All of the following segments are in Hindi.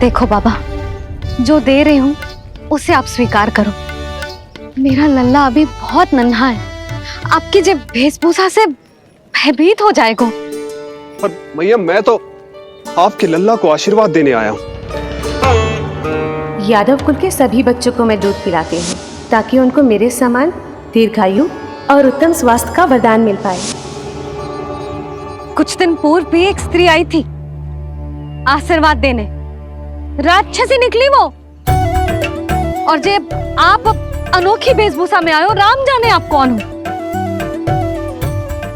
देखो बाबा, जो दे रही हूँ उसे आप स्वीकार करो। मेरा लल्ला अभी बहुत नन्हा है, आपकी जे वेशभूषा से भयभीत हो जाएगा। पर मैया, मैं तो आपके लल्ला को आशीर्वाद देने आया हूँ। यादव कुल के सभी बच्चों को मैं दूध पिलाती हूँ ताकि उनको मेरे समान दीर्घायु और उत्तम स्वास्थ्य का वरदान मिल पाए। कुछ दिन पूर्व भी एक स्त्री आई थी आशीर्वाद देने, राक्षसी निकली वो। और जब आप अनोखी वेशभूषा में आए हो, राम जाने आप कौन हो।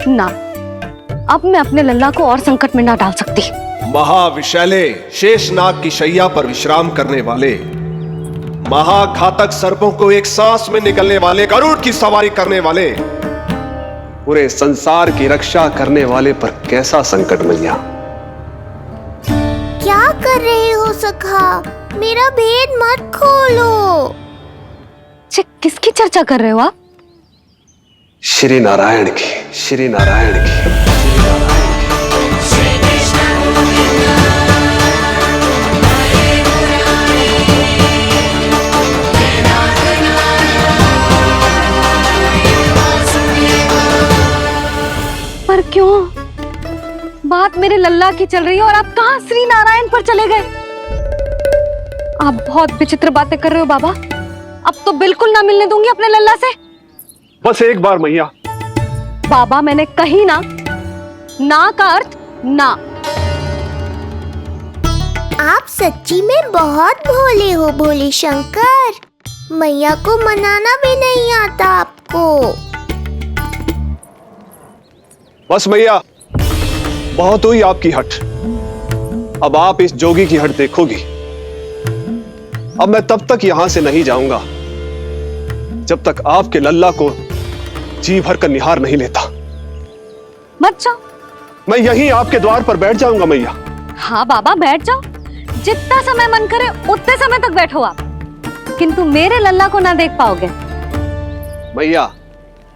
ना, अब मैं अपने लल्ला को और संकट में ना डाल सकती। महाविशैले शेषनाग की शैया पर विश्राम करने वाले, महाघातक सर्पों को एक सांस में निकलने वाले, गरुड़ की सवारी करने वाले, पूरे संसार की रक्षा करने वाले पर कैसा संकट मैया। क्या कर रहे हो सखा? मेरा भेद मत खोलो। किसकी चर्चा कर रहे हो आप? श्री नारायण की, श्री नारायण की। पर क्यों? बात मेरे लल्ला की चल रही है और आप कहां श्री नारायण पर चले गए? आप बहुत विचित्र बातें कर रहे हो बाबा। अब तो बिल्कुल ना मिलने दूंगी अपने लल्ला से। बस एक बार मैया। बाबा, मैंने कही ना, ना का अर्थ ना। आप सच्ची में बहुत भोले हो भोले शंकर। मैया को मनाना भी नहीं आता आपको। बस मैया, बहुत हुई आपकी हट। अब आप इस जोगी की हट देखोगी। अब मैं तब तक यहां से नहीं जाऊंगा जब तक आपके लल्ला को जी भर कर निहार नहीं लेता। मत जाओ। मैं यहीं आपके द्वार पर बैठ जाऊंगा मैया। हाँ बाबा, बैठ जाओ। जितना समय मन करे उतने समय तक बैठो आप, किंतु मेरे लल्ला को ना देख पाओगे। मैया,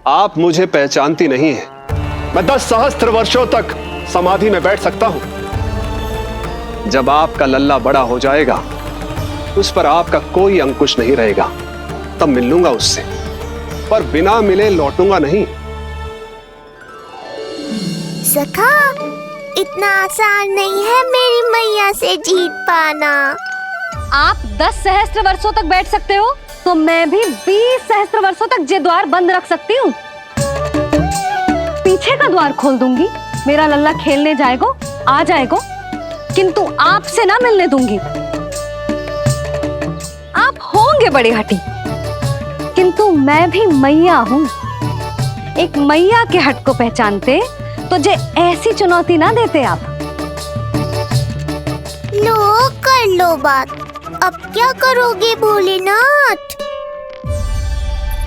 आप मुझे पहचानती नहीं है। मैं 10 सहस्त्र वर्षों तक समाधि में बैठ सकता हूं। जब आपका लल्ला बड़ा हो जाएगा, उस पर आपका कोई अंकुश नहीं रहेगा, तब मिल लूंगा उससे, पर बिना मिले लौटूंगा नहीं। सखा, इतना आसान नहीं है मेरी मैया से जीत पाना। आप 10 सहस्त्र वर्षों तक बैठ सकते हो, तो मैं भी 20 सहस्त्र वर्षों तक ये द्वार बंद रख सकती हूँ। पीछे का द्वार खोल दूंगी, मेरा लल्ला खेलने जाएगा, आ जाएगा, किंतु आपसे ना मिलने दूंगी। आप होंगे बड़ी हठी, किंतु मैं भी मैया हूँ। एक मैया के हट को पहचानते तो जे ऐसी चुनौती ना देते आप। लो, कर लो बात। अब क्या करोगे भोलेनाथ?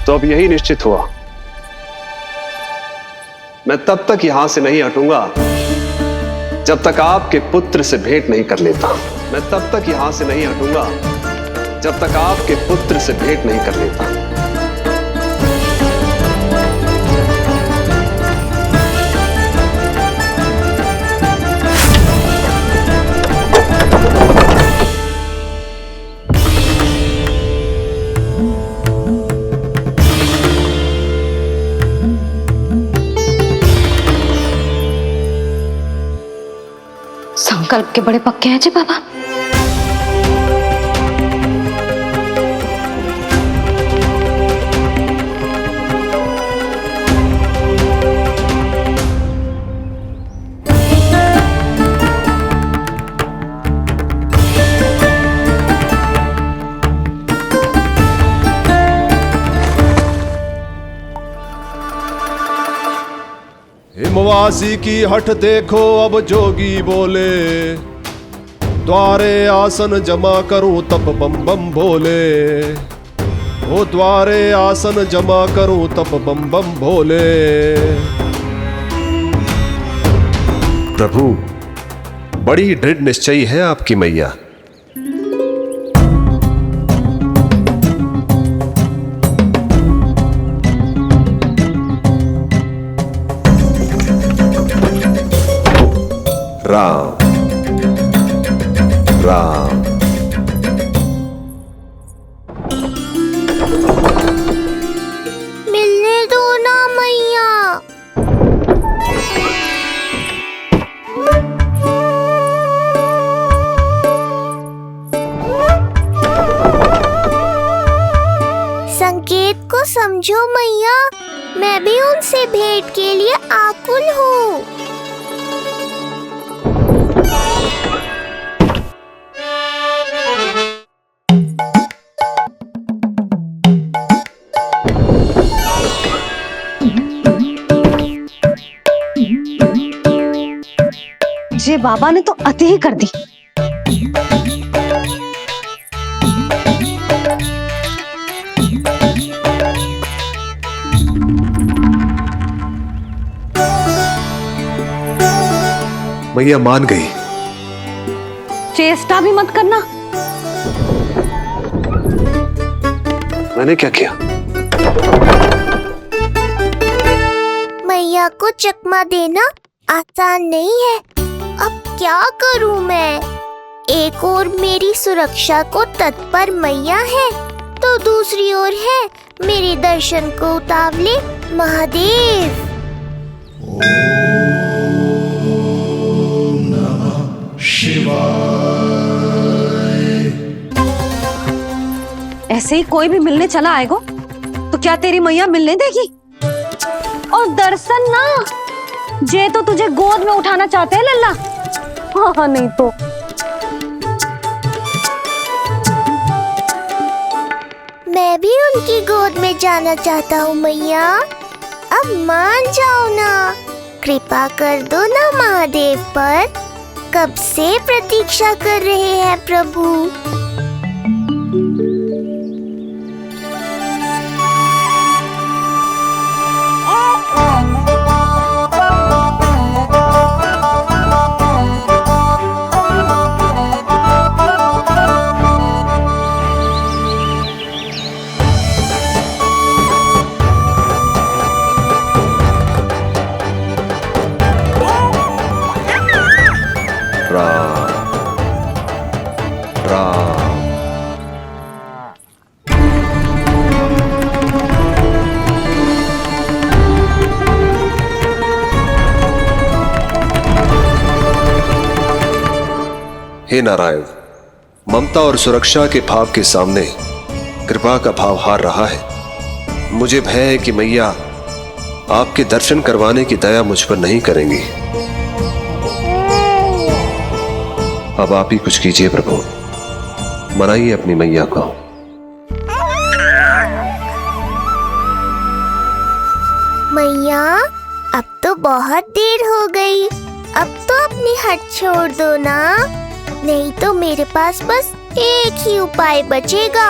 तो अब यही निश्चित हुआ, मैं तब तक यहां से नहीं हटूंगा जब तक आपके पुत्र से भेंट नहीं कर लेता। मैं तब तक यहां से नहीं हटूंगा जब तक आपके पुत्र से भेंट नहीं कर लेता। संकल्प के बड़े पक्के हैं जी बाबा। हिमवासी की हठ देखो अब जोगी बोले, द्वारे आसन जमा करूं तब बम बम भोले। ओ द्वारे आसन जमा करूं तब बम बम भोले। प्रभु, बड़ी दृढ़ निश्चयी है आपकी मैया। राम राम समझो मैया, मैं भी उनसे भेंट के लिए आकुल हूँ। ये बाबा ने तो अति ही कर दी। मैया मान गई। चेष्टा भी मत करना। मैंने क्या किया? मैया को चकमा देना आसान नहीं है। अब क्या करूं मैं? एक ओर मेरी सुरक्षा को तत्पर मैया है, तो दूसरी ओर है मेरे दर्शन को उतावले महादेव। ऐसे ही कोई भी मिलने चला आएगा तो क्या तेरी मैया मिलने देगी? और दर्शन ना, जे तो तुझे गोद में उठाना चाहते हैं लल्ला। हाँ नहीं तो मैं भी उनकी गोद में जाना चाहता हूँ मैया। अब मान जाओ ना, कृपा कर दो ना महादेव पर। कब से प्रतीक्षा कर रहे हैं प्रभु। हे नारायण, ममता और सुरक्षा के भाव के सामने कृपा का भाव हार रहा है। मुझे भय है कि मैया आपके दर्शन करवाने की दया मुझ पर नहीं करेंगी। अब आप ही कुछ कीजिए प्रभु, मनाइए अपनी मैया को। मैया, अब तो बहुत देर हो गई। अब तो अपनी हट छोड़ दो ना, नहीं तो मेरे पास बस एक ही उपाय बचेगा।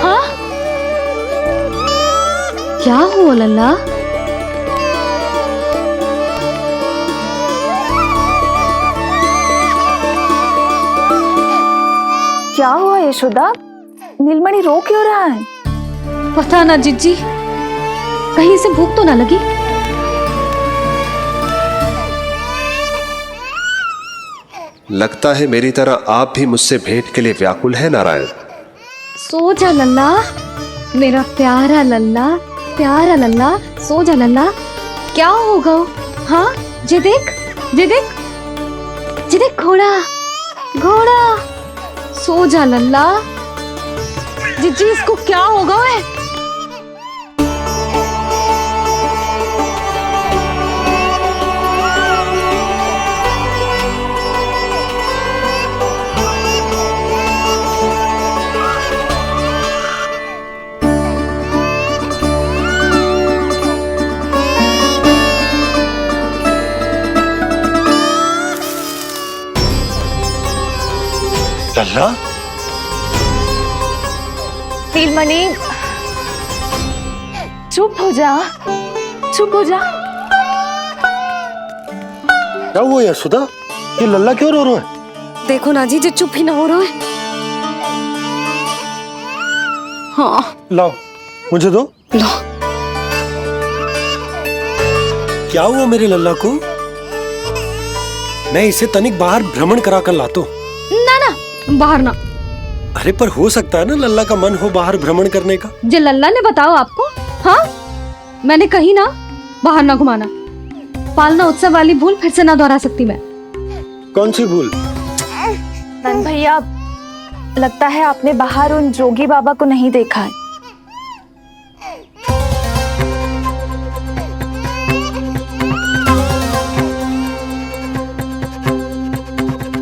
हाँ? क्या हुआ लल्ला? क्या हुआ यशोदा? नीलमणि रो क्यों रहा है? पता ना जिज्जी, कहीं से भूख तो ना लगी? लगता है मेरी तरह आप भी मुझसे भेंट के लिए व्याकुल है नारायण। सो जा लल्ला, मेरा प्यारा लल्ला, प्यारा लल्ला, सो जा लल्ला। क्या होगा? हाँ, जे देख, जे देख, जे देख, घोड़ा, घोड़ा। सो जा लल्ला। जिज्जी, इसको क्या होगा? है लल्ला, नीलमणि, चुप हो जा, चुप हो जा। क्या हुआ यशोदा? ये लल्ला क्यों रो रहा है? देखो ना जी, जे चुप ही ना हो रहा है। हाँ, लाओ, मुझे दो। लो। क्या हुआ मेरे लल्ला को? मैं इसे तनिक बाहर भ्रमण करा कर लाता हूं। ना ना, बाहर ना। अरे पर हो सकता है ना लल्ला का मन हो बाहर भ्रमण करने का। जे लल्ला ने बताओ आपको? हाँ, मैंने कही ना बाहर ना घुमाना। पालना उत्सव वाली भूल फिर से ना दोहरा सकती मैं। कौन सी भूल? नंद भैया, लगता है आपने बाहर उन जोगी बाबा को नहीं देखा है।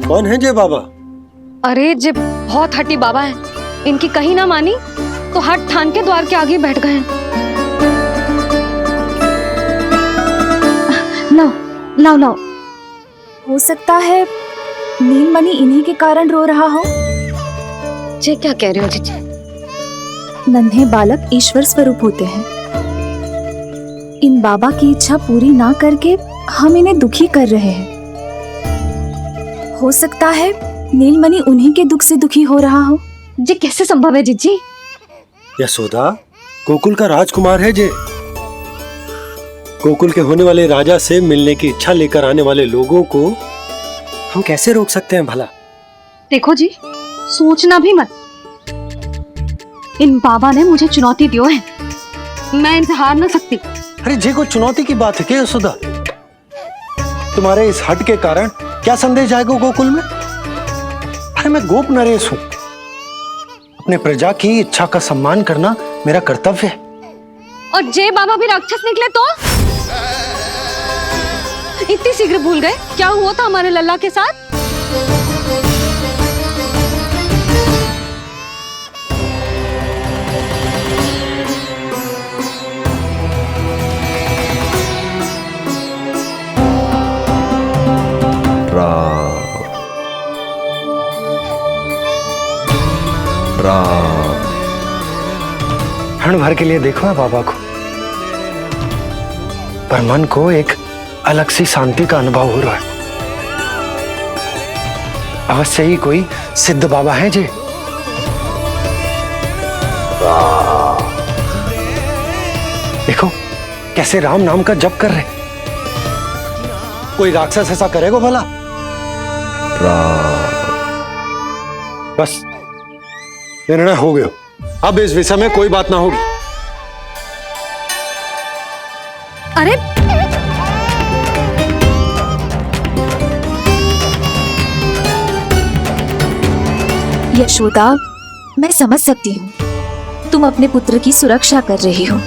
कौन है जय बाबा? अरे जे बहुत हट्टी बाबा है, इनकी कहीं ना मानी तो हट ठान के द्वार के आगे बैठ गए हैं। लाओ लाओ लाओ। हो सकता है नीलमणि इन्हीं के कारण रो रहा हो। जे क्या कह रहे हो जीजी? नन्हे बालक ईश्वर स्वरूप होते हैं। इन बाबा की इच्छा पूरी ना करके हम इन्हें दुखी कर रहे हैं। हो सकता है नीलमणि उन्हीं के दुख से दुखी हो रहा हो। जे कैसे संभव है जीजी? यशोदा, गोकुल का राजकुमार है जे। गोकुल के होने वाले राजा से मिलने की इच्छा लेकर आने वाले लोगों को हम कैसे रोक सकते हैं भला? देखो जी, सोचना भी मत। इन बाबा ने मुझे चुनौती दियो है, मैं इनसे हार ना सकती। अरे जे को चुनौती की बात है क्या यशोदा? तुम्हारे इस हट के कारण क्या संदेश जाएगा गोकुल में? अरे मैं गोप नरेश हूं। अपने प्रजा की इच्छा का सम्मान करना मेरा कर्तव्य है। और जे बाबा भी राक्षस निकले तो? इतनी शीघ्र भूल गए क्या हुआ था हमारे लल्ला के साथ? क्षण भर के लिए देखो है बाबा को, पर मन को एक अलग सी शांति का अनुभव हो रहा है। अवश्य ही कोई सिद्ध बाबा है जी। देखो कैसे राम नाम का जप कर रहे। कोई राक्षस ऐसा करेगा भला? बस निर्णय हो गया, अब इस विषय में कोई बात ना होगी। अरे यशोदा, मैं समझ सकती हूँ तुम अपने पुत्र की सुरक्षा कर रही हो,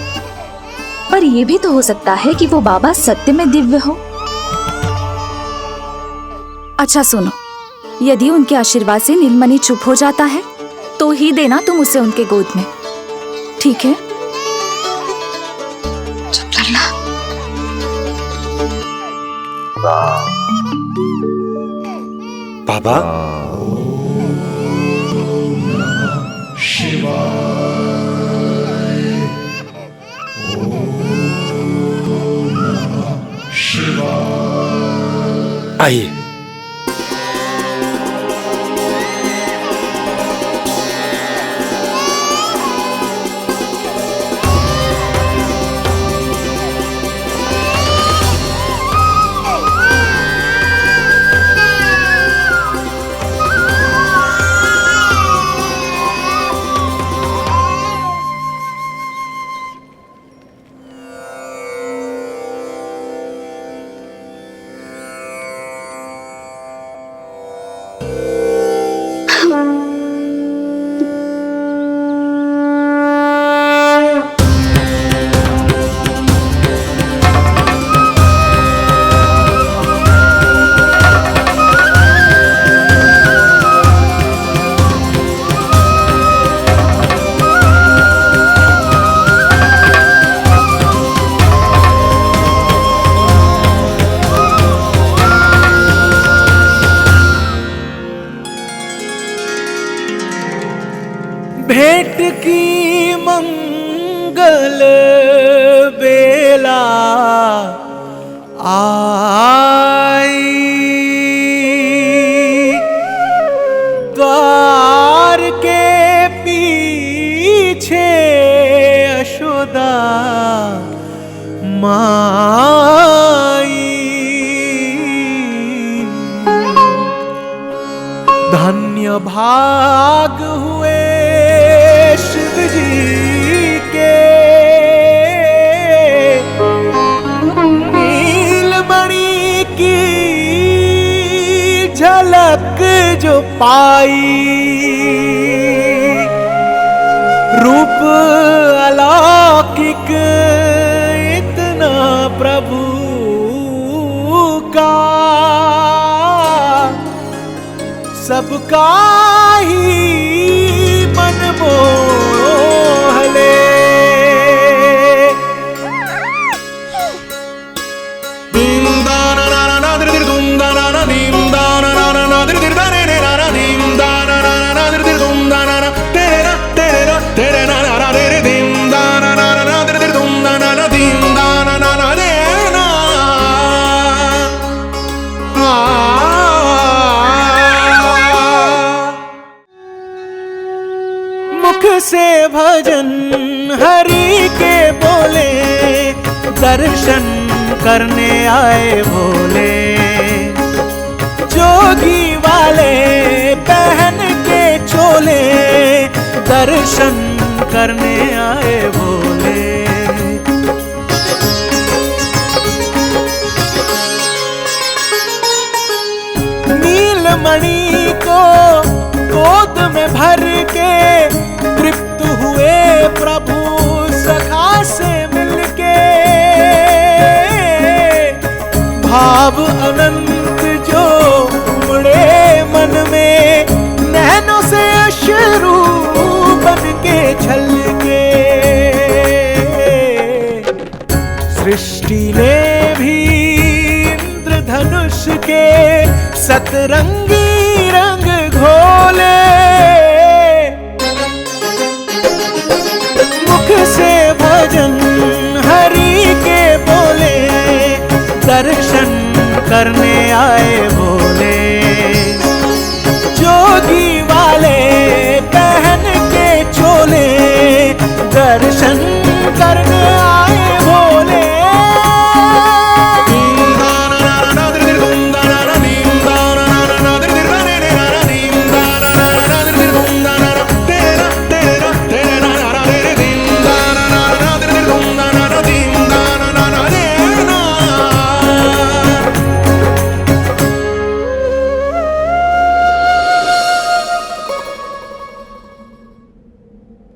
पर यह भी तो हो सकता है कि वो बाबा सत्य में दिव्य हो। अच्छा सुनो, यदि उनके आशीर्वाद से नीलमणि चुप हो जाता है तो ही देना तुम उसे उनके गोद में, ठीक है? चुप लल्ला। बाबा, आइए। भेंट की मंगल बेला आई, द्वार के पीछे यशोदा माई। धन्य भाग हुए शिव जी के, नीलमणि की झलक झलक जो पाई, रूप अलौकिक इतना प्रभु का, सबका ही मन मोह ले। मुख से भजन हरि के बोले, दर्शन करने आए भोले। जोगी वाले पहन के चोले, दर्शन करने आए भोले। नीलमणि को गोद में भर के तृप्त हुए प्रभु सखा से मिलके। भाव अनंत जो उमड़े मन में, नैनों से अश्रु बन के छलके। सृष्टि ने भी इंद्रधनुष के सतरंगी रंग घोले। मुख से भजन हरि के बोले, दर्शन करने आए भोले। जोगी वाले पहन के चोले, दर्शन करने आए भोले।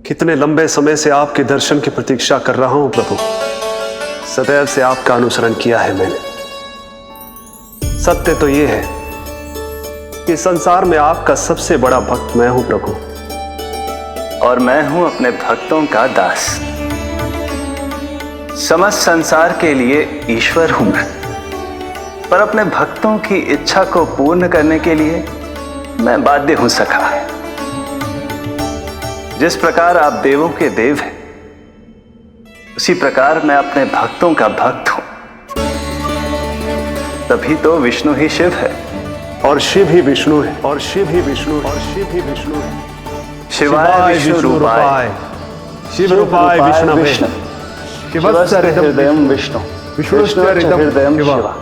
कितने लंबे समय से आपके दर्शन की प्रतीक्षा कर रहा हूं प्रभु। सदैव से आपका अनुसरण किया है मैंने। सत्य तो यह है कि संसार में आपका सबसे बड़ा भक्त मैं हूं प्रभु, और मैं हूं अपने भक्तों का दास। समस्त संसार के लिए ईश्वर हूं मैं, पर अपने भक्तों की इच्छा को पूर्ण करने के लिए मैं बाध्य हूं सखा। जिस प्रकार आप देवों के देव हैं, उसी प्रकार मैं अपने भक्तों का भक्त हूं। तभी तो विष्णु ही शिव है, और शिव ही विष्णु है, और शिव ही विष्णु है, और शिव ही विष्णु है। शिवाय विष्णु रूपाय, शिव रूपाय विष्णवे, शिवस्य हृदयं विष्णु, विष्णुश्च हृदयं शिव।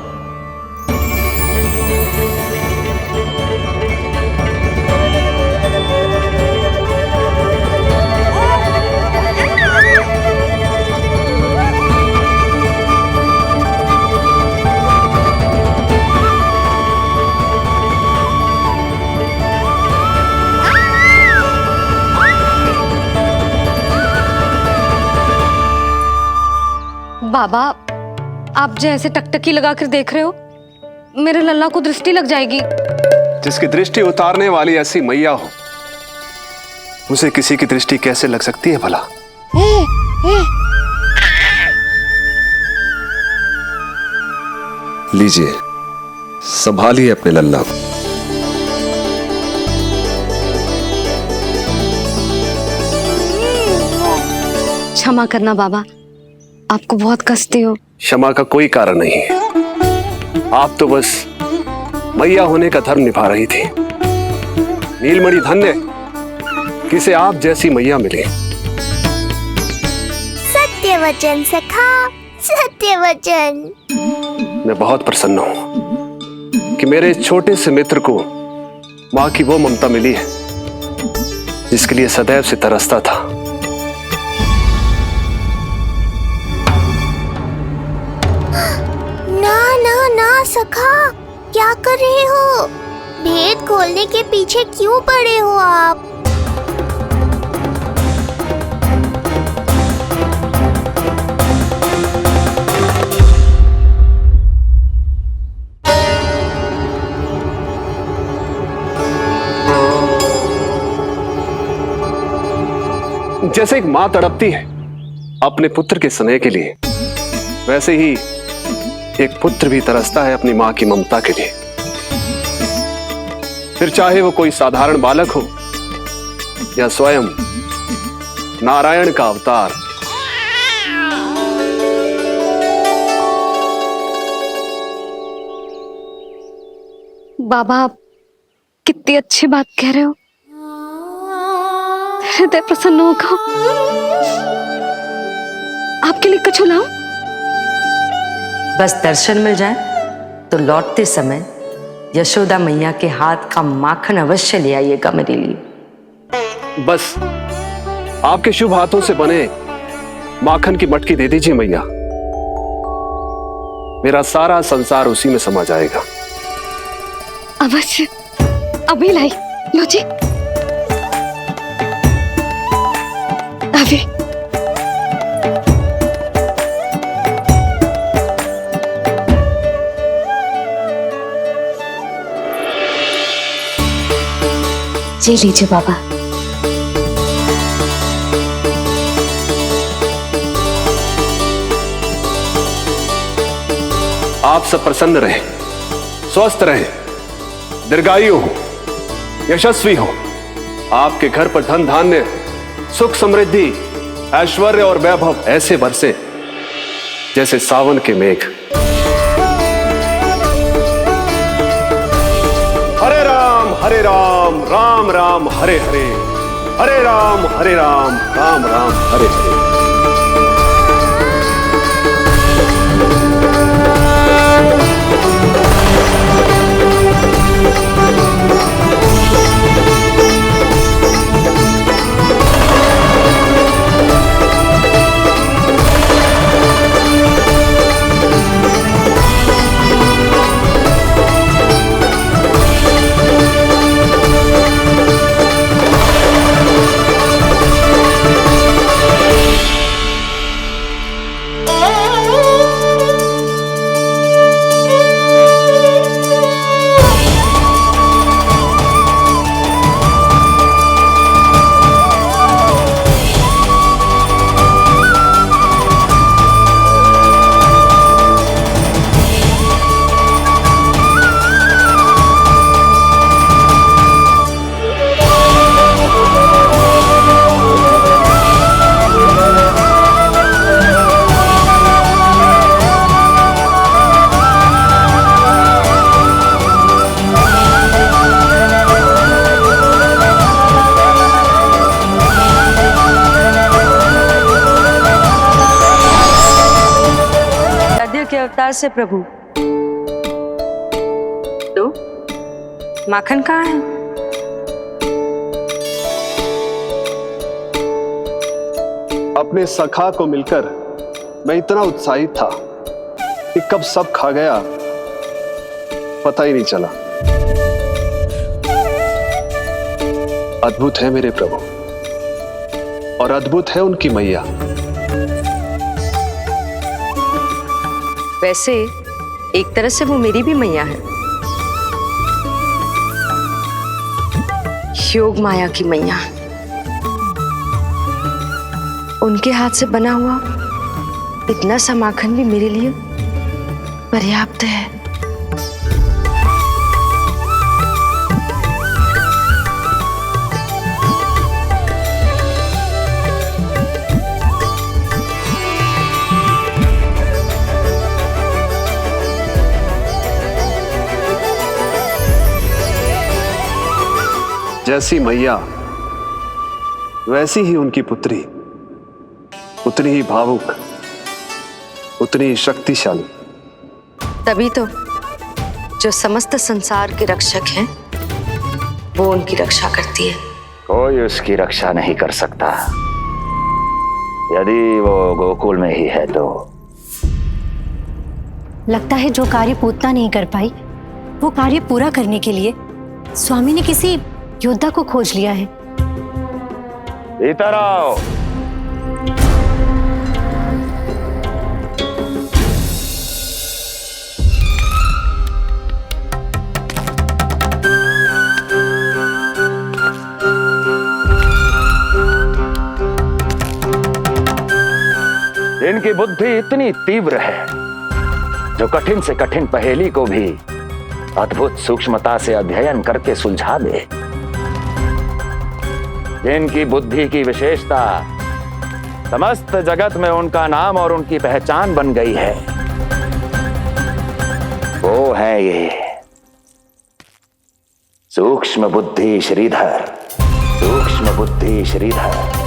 बाबा, आप जो ऐसे टकटकी लगाकर देख रहे हो, मेरे लल्ला को दृष्टि लग जाएगी। जिसकी दृष्टि उतारने वाली ऐसी मैया हो, उसे किसी की दृष्टि कैसे लग सकती है भला? लीजिए, संभालिए अपने लल्ला को। क्षमा करना बाबा, आपको बहुत कष्ट हो। क्षमा का कोई कारण नहीं है। आप तो बस मैया होने का धर्म निभा रही थी। नीलमणि धन्य किसे आप जैसी मैया मिले। सत्य वचन सखा, सत्य वचन। मैं बहुत प्रसन्न हूं कि मेरे इस छोटे से मित्र को मां की वो ममता मिली है जिसके लिए सदैव से तरसता था। ना ना ना सखा, क्या कर रहे हो? भेद खोलने के पीछे क्यों पड़े हो आप? जैसे एक मां तड़पती है अपने पुत्र के स्नेह के लिए, वैसे ही एक पुत्र भी तरसता है अपनी मां की ममता के लिए। फिर चाहे वो कोई साधारण बालक हो या स्वयं नारायण का अवतार। बाबा, आप कितनी अच्छी बात कह रहे हो। हृदय प्रसन्न होगा। आपके लिए कुछ लाऊं? बस दर्शन मिल जाए तो लौटते समय यशोदा मैया के हाथ का माखन अवश्य ले आइएगा मेरे लिए। बस आपके शुभ हाथों से बने माखन की मटकी दे दीजिए मैया, मेरा सारा संसार उसी में समा जाएगा। अवश्य, अभी लाई। लो जी, अभी। जी लीजिए बाबा। आप सब प्रसन्न रहें, स्वस्थ रहें, दीर्घायु हो, यशस्वी हो। आपके घर पर धन धान्य, सुख समृद्धि, ऐश्वर्य और वैभव ऐसे बरसे जैसे सावन के मेघ। हरे राम राम राम हरे हरे, हरे राम राम राम हरे हरे। अवतार से प्रभु। तो माखन कहाँ है? अपने सखा को मिलकर मैं इतना उत्साहित था कि कब सब खा गया पता ही नहीं चला। अद्भुत है मेरे प्रभु, और अद्भुत है उनकी मैया। वैसे एक तरह से वो मेरी भी मैया है, योग माया की मैया। उनके हाथ से बना हुआ इतना सा माखन भी मेरे लिए पर्याप्त है। जैसी मैया वैसी ही उनकी पुत्री, उतनी ही भावुक, उतनी ही शक्तिशाली। तभी तो जो समस्त संसार के रक्षक हैं वो उनकी रक्षा करती है। कोई उसकी रक्षा नहीं कर सकता यदि वो गोकुल में ही है तो। लगता है जो कार्य पूतना नहीं कर पाई वो कार्य पूरा करने के लिए स्वामी ने किसी योद्धा को खोज लिया है। इधर आओ। इनकी बुद्धि इतनी तीव्र है जो कठिन से कठिन पहेली को भी अद्भुत सूक्ष्मता से अध्ययन करके सुलझा दे। इनकी बुद्धि की विशेषता समस्त जगत में उनका नाम और उनकी पहचान बन गई है। वो है ये सूक्ष्म बुद्धि श्रीधर, सूक्ष्म बुद्धि श्रीधर।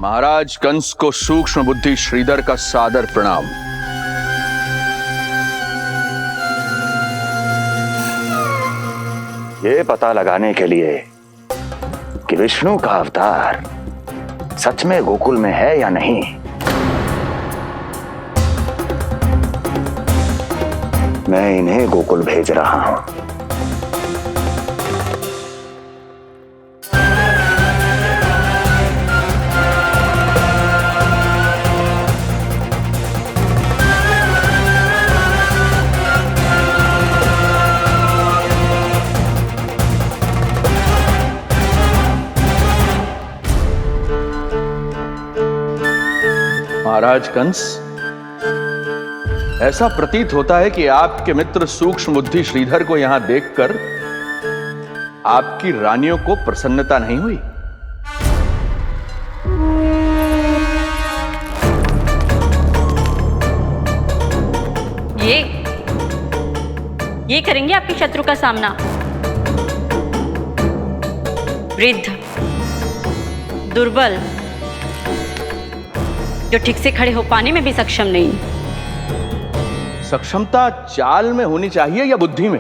महाराज कंस को सूक्ष्म बुद्धि श्रीधर का सादर प्रणाम। ये पता लगाने के लिए कि विष्णु का अवतार सच में गोकुल में है या नहीं, मैं इन्हें गोकुल भेज रहा हूं। महाराज कंस, ऐसा प्रतीत होता है कि आपके मित्र सूक्ष्म बुद्धि श्रीधर को यहां देखकर आपकी रानियों को प्रसन्नता नहीं हुई। ये करेंगे आपके शत्रु का सामना। वृद्ध, दुर्बल, जो ठीक से खड़े हो पाने में भी सक्षम नहीं। सक्षमता चाल में होनी चाहिए या बुद्धि में?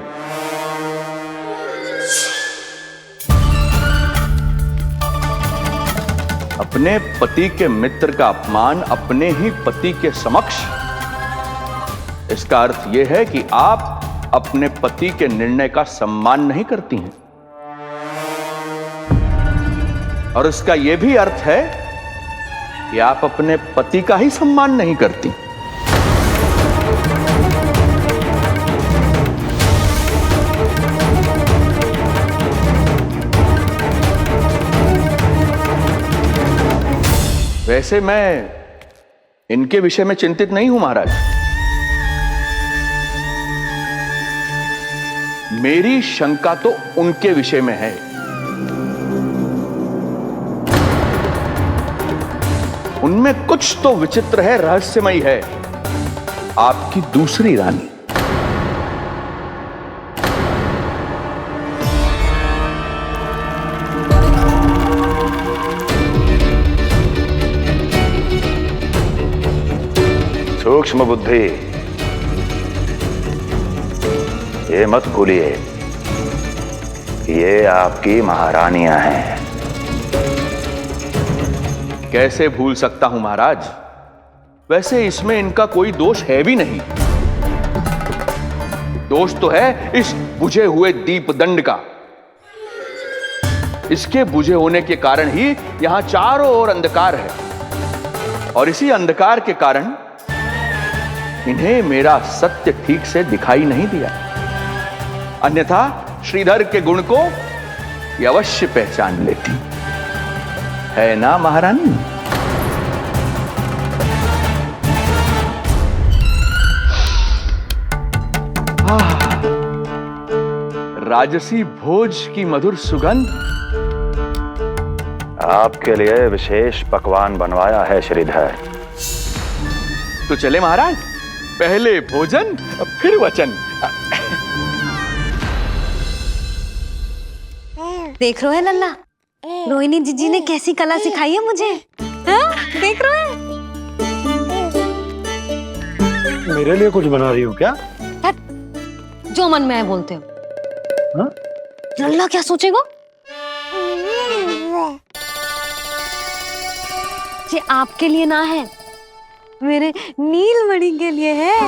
अपने पति के मित्र का अपमान अपने ही पति के समक्ष, इसका अर्थ यह है कि आप अपने पति के निर्णय का सम्मान नहीं करती हैं। और इसका यह भी अर्थ है कि आप अपने पति का ही सम्मान नहीं करती। वैसे मैं इनके विषय में चिंतित नहीं हूं महाराज। मेरी शंका तो उनके विषय में है। उनमें कुछ तो विचित्र है, रहस्यमयी है। आपकी दूसरी रानी। सूक्ष्म बुद्धि, ये मत भूलिए ये आपकी महारानियां हैं। कैसे भूल सकता हूं महाराज? वैसे इसमें इनका कोई दोष है भी नहीं। दोष तो है इस बुझे हुए दीपदंड का। इसके बुझे होने के कारण ही यहां चारों ओर अंधकार है, और इसी अंधकार के कारण इन्हें मेरा सत्य ठीक से दिखाई नहीं दिया। अन्यथा श्रीधर के गुण को ये अवश्य पहचान लेती, है ना महारानी? राजसी भोज की मधुर सुगंध। आपके लिए विशेष पकवान बनवाया है श्रीधर। तो चले महाराज, पहले भोजन फिर वचन। देख रहे हो लल्ला, रोहिणी जीजी ने कैसी कला सिखाई है मुझे। हाँ? देख रहे हो? मेरे लिए कुछ बना रही हो क्या? जो मन में है बोलते हो। हाँ? लल्ला क्या सोचेगा? ये आपके लिए ना है, मेरे नीलमणि के लिए है।